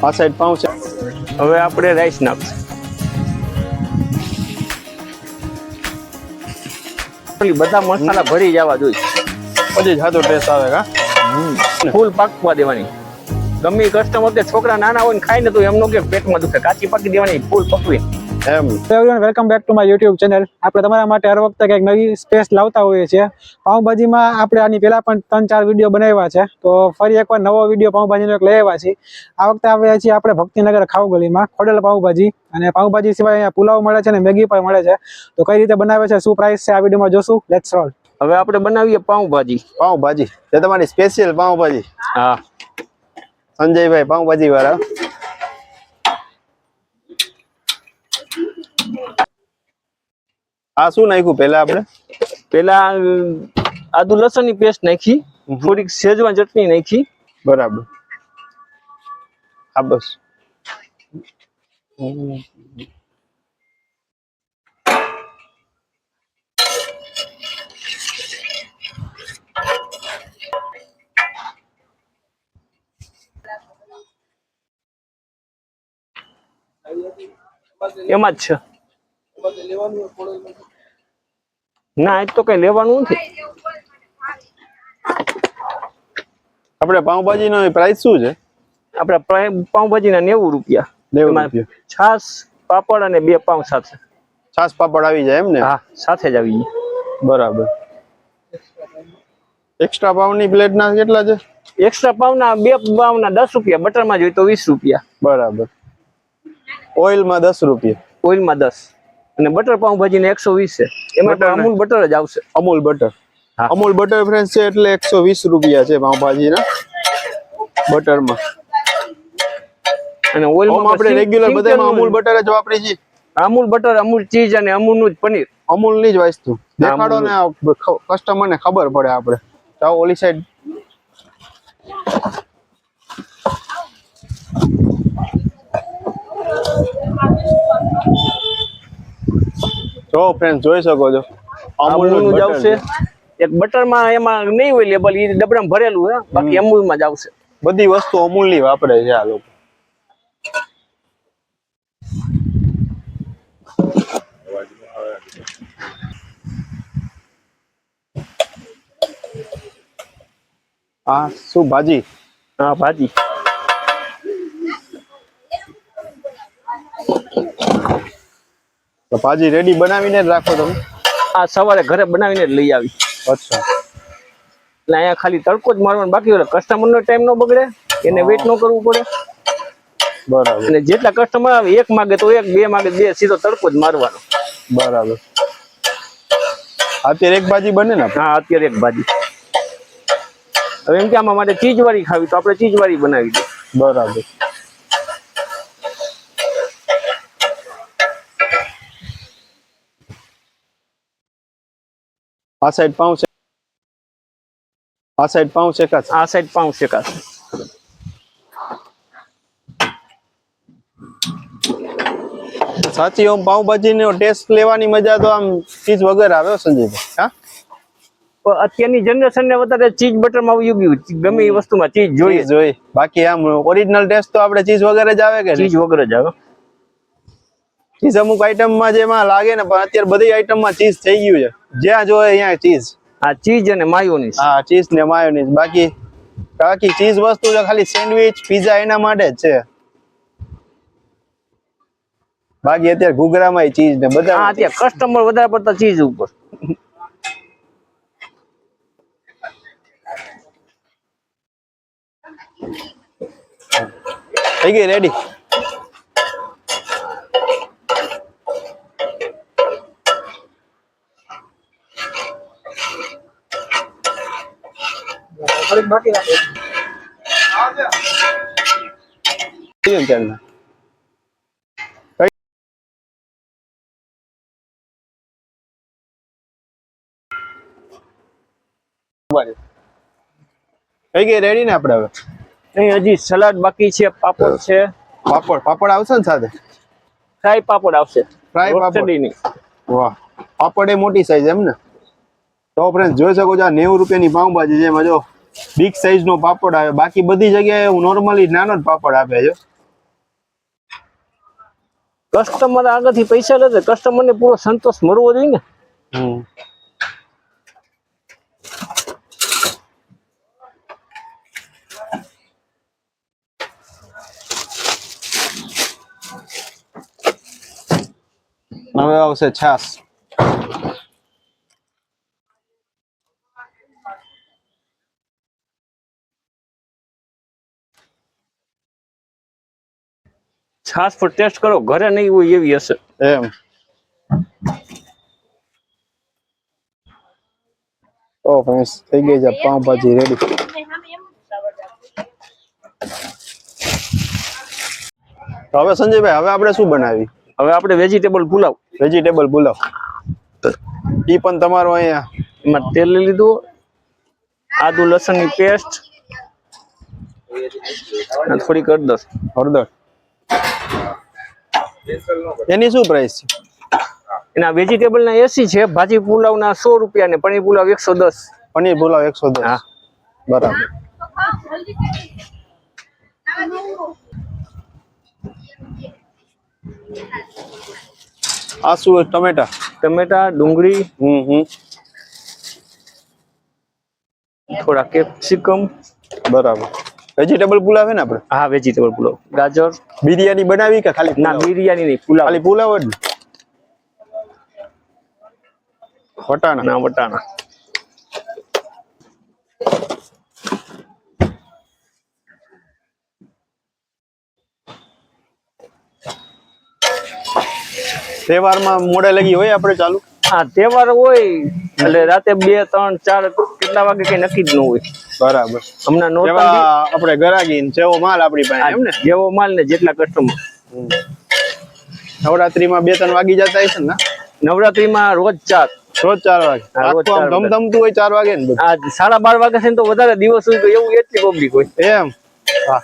આ સાઈડ પાઉં છે. હવે આપણે રાઈસ નાખશું. બધા મસાલા ભરી જવા જોઈએ, પછી જાતો ટેસ્ટ આવે કા. ફૂલ પાકવા દેવાની. ગમે કસ્ટમર કે છોકરા નાના હોય ને ખાય ને તો એમનો કે પેટમાં દુખે, કાચી પાકી દેવાની, ફૂલ પકવી એમ. Welcome back to my YouTube channel. આપણે તમારા માટે હર વખતે કંઈક નવી સ્પેસ લાવતા હોઈએ છીએ. પાઉંભાજીમાં આપણે આની પહેલા પણ 3-4 વિડીયો બનાવ્યા છે, તો ફરી એકવાર નવો વિડીયો પાઉંભાજીનો એક લઈ આવ્યા છીએ. આ વખતે આવ્યા છીએ આપણે ભક્તિનગર ખાવ ગલીમાં ખોડલ પાઉંભાજી. અને પાઉંભાજી સિવાય અહીંયા પુલાવ મળે છે અને મેગી પણ મળે છે. તો કઈ રીતે બનાવે છે, શું પ્રાઇસ છે, આ વિડીયોમાં જોશું. Let's roll. હવે આપણે બનાવીએ પાઉંભાજી. પાઉંભાજી તે તમારી સ્પેશિયલ પાઉંભાજી. હા, સંજયભાઈ પાઉંભાજી વાળા. આ શું નાખ્યું પેલા આપણે? પેલા આદુ લસણની પેસ્ટ નાખી, થોડીક શેજવાન ચટણી નાખી. બરાબર. હા બસ. એમાં જ છે. ના, એ તો કઈ લેવાનું નથી. આપણે પાઉંભાજી નો પ્રાઇસ શું છે? આપડે પાઉંભાજી ના 90 રૂપિયા. 90 રૂપિયા. છાસ, પાપડ અને 2 પાઉં સાથે. છાસ પાપડ આવી જાય એમ ને? હા, સાથે જ આવી જાય. બરાબર. એક્સ્ટ્રા પાઉંની પ્લેટ ના કેટલા છે? એક્સ્ટ્રા પાઉં ના 2 પાઉં ના 10 રૂપિયા, બટર માં જોઈએ તો 20 રૂપિયા. બરાબર. ઓઇલ માં 10 રૂપિયા. ઓઇલ માં 10 અને બટર પાઉંભાજી ને 120 છે. એમાં તો અમૂલ બટર જ આવશે. અમૂલ બટર. હા. અમૂલ બટર ફ્રેન્ડ્સ છે એટલે 120 રૂપિયા છે પાઉંભાજી ના બટર માં. અને ઓઇલ માં આપણે રેગ્યુલર બધામાં અમૂલ બટર જ વાપરી છીએ. અમૂલ બટર, અમૂલ ચીઝ અને અમૂલ નું જ પનીર. અમૂલ ની જ વસ્તુ દેખાડો ને કસ્ટમર ને ખબર પડે. આપણે ચાલો ઓલી સાઈડ. જો ફ્રેન્ડ જોઈ શકો છો અમૂલ નું જ આવશે. એક બટર માં એમાં નહીં હોય લેબલ, એ ડબરામાં ભરેલું છે, બાકી અમૂલ માં જ આવશે. બધી વસ્તુ અમૂલ ની વાપરે છે આ લોકો. હા, શું ભાજી? હા, ભાજી. તો ભાજી રેડી બનાવીને જ રાખો તમે? આ સવારે ઘરે બનાવીને જ લઈ આવી. અચ્છા. એટલે અહીંયા ખાલી તડકો જ મારવાનો, બાકી કસ્ટમર નો ટાઈમ ન બગડે, એને વેઇટ ન કરવું પડે. બરાબર. અને જેટલા કસ્ટમર આવે, 1 માગે તો 1, 2 માગે 2, સીધો તડકો જ મારવાનો. બરાબર. અત્યારે એક ભાજી બને ને? હા, અત્યારે એક ભાજી. હવે એમ કે આમાં માટે ચીઝ વાળી ખાવી તો આપણે ચીઝ વાળી બનાવી દઈએ. બરાબર. આ સાઈડ પાઉં છે. આ સાઈડ પાઉં શેકાશે. આ સાઈડ પાઉં શેકાશે. સાચી ઓમ પાઉંભાજી નો ટેસ્ટ લેવાની મજા તો આમ ચીઝ વગર આવે સંજયભાઈ. હા, પણ અત્યારની જનરેશન ને વધારે ચીઝ બટર માં આવી ગયું. ગમે એ વસ્તુમાં ચીઝ જોઈએ. બાકી આમ ઓરિજિનલ ટેસ્ટ તો આપણે ચીઝ વગર જ આવે કે ચીઝ વગર જ આવે. ચીઝ અમુક આઈટમ માં જેમાં લાગે ને, પણ અત્યારે બધી આઈટમ માં ચીઝ થઈ ગયું છે. જ્યાં જોઈએ અહીંયા ચીઝ. આ ચીઝ અને માયોનીઝ. હા, ચીઝ ને માયોનીઝ. બાકી ચીઝ વસ્તુ તો ખાલી સેન્ડવિચ, પીઝા એના માટે જ છે. બાકી અત્યારે ઘૂઘરામાં ચીઝ ને બધા. હા, અત્યારે કસ્ટમર વધારે પડતા ચીઝ ઉપર. થઈ ગઈ રેડી. બાકી રાખો. થઈ ગઈ રેડી ને આપણે હવે. અહીં હજી સલાડ બાકી છે, પાપડ છે. પાપડ આવશે ને સાથે? ફ્રાય પાપડ આવશે. ફ્રાય પાપડ નહીં. વાહ, પાપડ એ મોટી સાઈઝ એમ ને? તો ફ્રેન્ડ જોઈ શકો છો આ 90 રૂપિયાની પાઉંભાજી છે. એમાં જો બિગ સાઈઝ નો પાપડ આવે. બાકી બધી જગ્યાએ હું નોર્મલી નાનો જ પાપડ આપે છે. કસ્ટમર આગળથી પૈસા લે કસ્ટમર ને પૂરો સંતોષ મળવો જોઈએ ને. હવે આવશે છાસ. છાસ પર ટેસ્ટ કરો, ઘરે નહીં હોય એવી હશે. એમ તો ફ્રેન્ડ્સ થઈ ગઈ છે પાવભાજી રેડી. હવે સંજયભાઈ હવે આપણે શું બનાવી? હવે આપણે વેજીટેબલ પુલાવ. વેજીટેબલ પુલાવ ઈ પણ તમારો અહીંયા એમાં તેલ લઈ લીધું, આદુ લસણની પેસ્ટ, થોડીક હળદર. હળદર એની શું પ્રાઇસ છે? એના વેજીટેબલ ના 80 છે, ભાજી પુલાવ ના 100 રૂપિયા ને પનીર પુલાવ 110. પનીર પુલાવ 110. હા બરાબર. આ શું ટમેટા? ટમેટા, ડુંગળી, થોડા કેપ્સિકમ. બરાબર. વેજીટેબલ પુલાવ હે ને આપણે? હા વેજીટેબલ પુલાવ. ગાજર. બિરયાની બનાવી કે ખાલી? ના બિરયાની નહીં, પુલાવ. ખાલી પુલાવ જ. વટાણા? ના વટાણા. તહેવારમાં મોડે લગી હોય આપણે ચાલુ? હા તહેવાર હોય એટલે રાતે 2, 3, 4 કેટલા વાગે કઈ નક્કી જ ન હોય. બરાબર. હમણાં નો આપણે ગરાગી જેવો માલ આપણી પાસે એમ ને? જેવો માલ ને જેટલા કસ્ટમર. નવરાત્રીમાં 2-3 વાગી જતા હશે ને? નવરાત્રીમાં રોજ 4. રોજ 4 વાગે. આખું આમ ધમધમતું હોય 4 વાગે ને? આ 12:30 વાગે છે ને તો વધારે દિવસ હોય તો એવું એટલી પબ્લિક હોય. એમ? હા.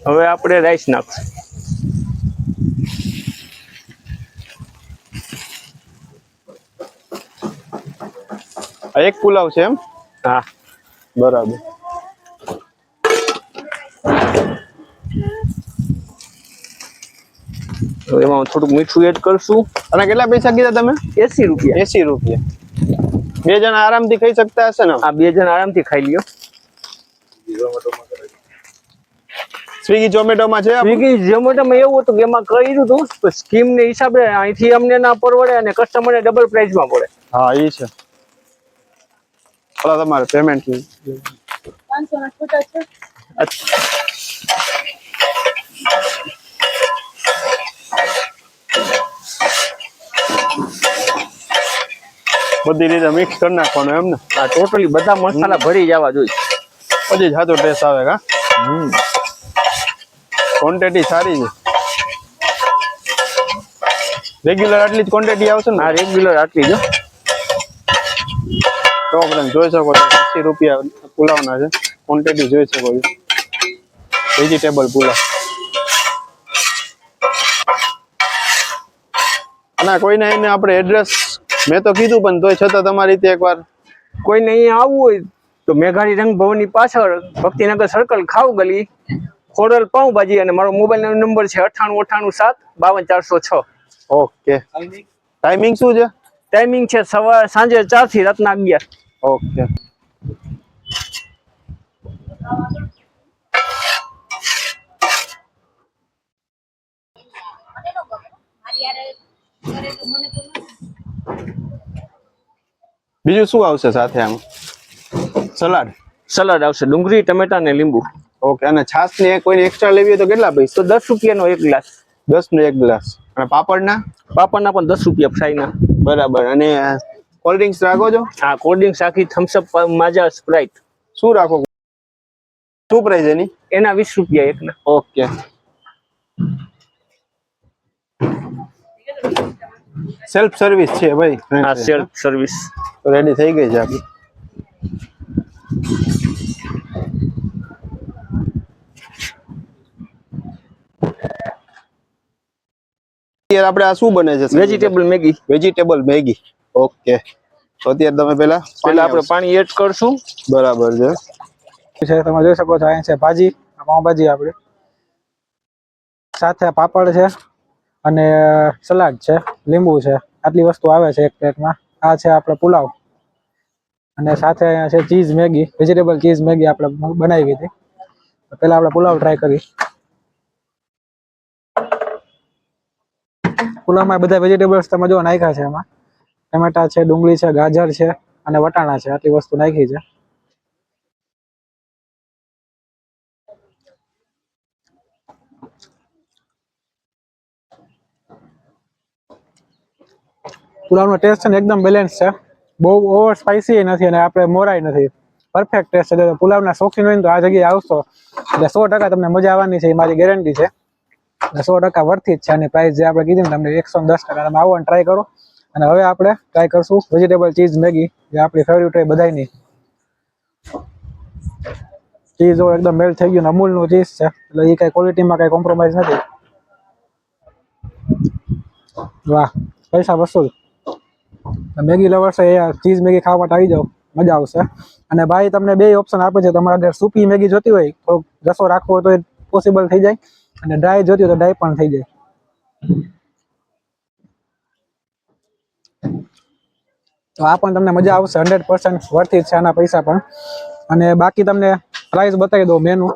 હવે આપણે રાઈસ નાખશું. એક પુલાવ છે એમ? હા બરાબર. એમાં થોડુંક મીઠું એડ કરશું. અને કેટલા પૈસા કીધા તમે? 80 રૂપિયા. 80 રૂપિયા. 2 જણા આરામથી ખાઈ શકતા હશે ને? આ 2 જણા આરામથી ખાઈ લ્યો. સ્વિગી ઝોમેટોમાં છે? સ્વિગી ઝોમેટોમાં એવું હતું કે એમાં કર્યું હતું સ્કીમ ને હિસાબે અહીંથી અમને ના પરવડે અને કસ્ટમરને ડબલ પ્રાઇસમાં પડે. હા એ છે. ચાલો તમારે પેમેન્ટ 500 ના છૂટા છે. બધી રીતે મિક્સ કરી નાખવાનું એમ ને? આ ટોટલી બધા મસાલા ભરી જવા જોઈએ પછી જ સાચો ટેસ્ટ આવે. કા ક્વોન્ટિટી સારી છે. રેગ્યુલર આટલી જ ક્વોન્ટિટી આવશે ને? હા રેગ્યુલર આટલી જો. તો તમે જોઈ શકો છો 80 રૂપિયા પુલાવના છે. ક્વોન્ટિટી જોઈ શકો છો. વેજીટેબલ પુલાવ. અને કોઈને એને આપણે એડ્રેસ મેં તો કીધું પણ તોય છતાં તમારી રીતે એકવાર કોઈને અહીંયા આવવું હોય તો મેઘાણી રંગ ભવનની પાછળ ભક્તિનગર સર્કલ ખાવ ગલી ખોડલ પાઉંભાજી અને મારો મોબાઈલ નંબર છે 9898 7 52406. ઓકે. ટાઈમિંગ શું છે? ટાઈમિંગ છે સાંજે 4 થી રાતના 11. ઓકે. બીજું શું આવશે સાથે આમ? સલાડ? સલાડ આવશે, ડુંગળી, ટમેટા ને લીંબુ. ઓકે. અને છાસ ને કોઈને એક્સ્ટ્રા લેવી હોય તો કેટલા પૈસા? તો 10 રૂપિયાનો 1 ગ્લાસ. 10 નો 1 ગ્લાસ. અને પાપડના? પાપડના પણ 10 રૂપિયા ફ્રાયના. બરાબર. અને કોલ્ડ ડ્રિંક્સ રાખો છો? હા કોલ્ડ ડ્રિંક્સ આખી થમ્સ અપ, માઝા, સ્પ્રાઇટ. શું રાખો? શું પ્રાઇસ એની? એના 20 રૂપિયા એકના. ઓકે. સેલ્ફ સર્વિસ છે ભાઈ? હા સેલ્ફ સર્વિસ. રેડી થઈ ગઈ છે આપણી. આપણે આ શું બને છે? Vegetable Maggi. Vegetable Maggi. Okay. તો અત્યારે તમે પહેલા આપણે પાણી એડ કરશું. બરાબર છે. તમે જોઈ શકો છો અહીંયા છે ભાજી, આ પાઉંભાજી આપણે સાથે પાપડ છે અને સલાડ છે, લીંબુ છે, આટલી વસ્તુ આવે છે એક પ્લેટમાં. આ છે આપણે પુલાવ અને સાથે અહીંયા છે cheese Maggi, vegetable cheese Maggi આપણે બનાવી હતી. પહેલા આપણે પુલાવ ટ્રાય કરી. પુલાવમાં બધા વેજીટેબલ્સ તમે જો નાખ્યા છે. એમાં ટમેટા છે, ડુંગળી છે, ગાજર છે અને વટાણા છે, આટલી વસ્તુ નાખી છે. પુલાવનો ટેસ્ટ છે ને એકદમ બેલેન્સ છે, બહુ ઓવર સ્પાઇસી નથી અને આપણે મોરાય નથી, પરફેક્ટ ટેસ્ટ છે. પુલાવના શોખીન હોય ને તો આ જગ્યાએ આવશો એટલે 100% તમને મજા આવવાની છે, એ મારી ગેરંટી છે. 100% વર્થી જ છે. આની પ્રાઇસ જે આપણે કીધી ને તમને 110%. તમે આવો અને ટ્રાય કરો. અને હવે આપણે ટ્રાય કરશું વેજીટેબલ ચીઝ મેગી, જે આપણી ફેવરિટ હોય બધાની. ચીઝ એકદમ મેલ્ટ થઈ ગયું, અમૂલનું ચીઝ છે એટલે એ કઈ ક્વોલિટીમાં કઈ કોમ્પ્રોમાઇઝ નથી. વાહ, પૈસા વસૂલ. મેગી લવર્સ એ ચીઝ મેગી ખાવા માટે આવી જાઓ, મજા આવશે. અને ભાઈ તમને બે ઓપ્શન આપે છે. તમારે અગર સૂકી મેગી જોતી હોય, થોડોક રસો રાખવો હોય તો એ પોસિબલ થઈ જાય, અને ડ્રાય જોતી હોય તો ડ્રાય પણ થઈ જાય. તો આ પણ તમને મજા આવશે, 100% વર્થ ઇટ છે આના પૈસા પણ. અને બાકી તમને પ્રાઇસ બતાવી દો મેનુ,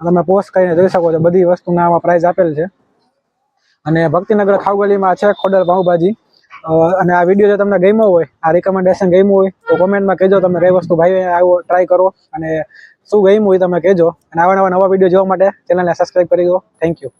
તમે પોસ્ટ કરીને જોઈ શકો છો. બધી વસ્તુના આમાં પ્રાઇસ આપેલ છે. અને ભક્તિનગર ખાવગલીમાં છે ખોડલ પાઉંભાજી. અને આ વિડીયો જો તમને ગમ્યો હોય, આ રિકમેન્ડેશન ગમ્યું હોય તો કોમેન્ટમાં કહેજો તમે કઈ વસ્તુ ભાઈ આવો ટ્રાય કરો અને શું ગમ્યું હોય તમે કહેજો. અને આવા નવા વિડીયો જોવા માટે ચેનલને સબસ્ક્રાઈબ કરી દો. Thank you.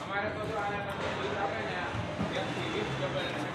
અમારે તો જો આને તમે બીજ આપે ને 10 થી 20 ડબલ